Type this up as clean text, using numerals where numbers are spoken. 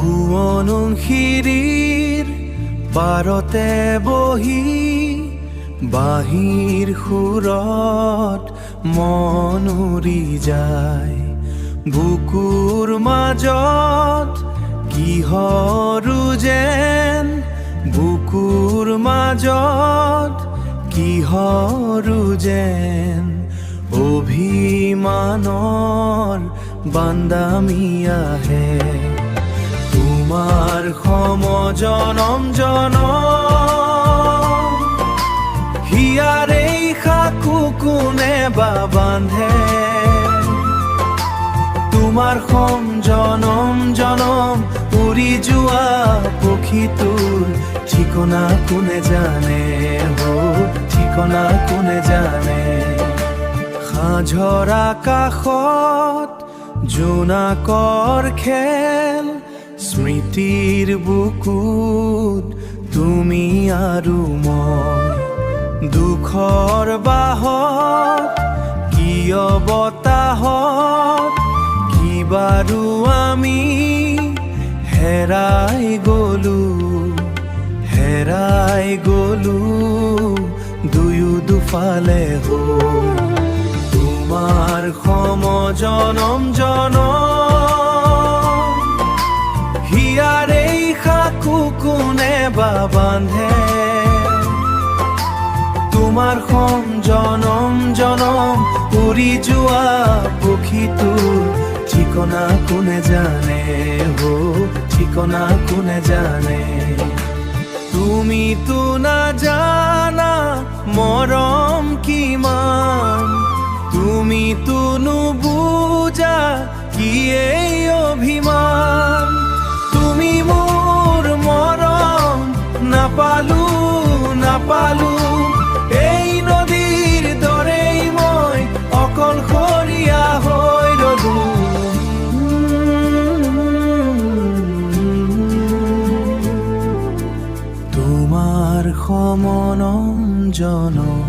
সোৱণশিৰীৰ পাৰতে বহি বাঁহীৰ সুৰত মন উৰি যায়। বুকুৰ মাজত কিহৰো যেন, বুকুৰ মাজত কিহৰো যেন অভিমানৰ বান্দামি আহে। তোমাৰ সম জনম জনম হিয়াৰে সাকু কোনে বা বান্ধে। তোমাৰ সম জনম জনম উৰি যোৱা পক্ষীটোৰ ঠিকনা কোনে জানে, ঠিকনা কোনে জানে। সাঁঝৰ আকাশত জোনাকৰ খেল, স্মৃতিৰ বুকুত তুমি আৰু মই। দুখৰ বাহত কিয় বতাহত কিবাৰু আমি হেৰাই গলো, হেৰাই গলো দুয়ো দুফালে হৈ। তোমাৰ সম জনম জনম হিয়াৰে সাকু কোনে বা বান্ধে। তোমাৰ সম জনম জনম উৰি যোৱা পক্ষীটোৰ ঠিকনা কোনে জানে, ঠিকনা কোনে জানে। তুমিতো নাজানা মৰম কিমান, তুমিতো নুবুজা কি এই অভিমান। তুমি মোৰ মৰম নাপালো, নাপালো এই নদীৰ দৰেই মই অকলশৰীয়া হৈ ৰলো। তোমাৰ সমনম জনম।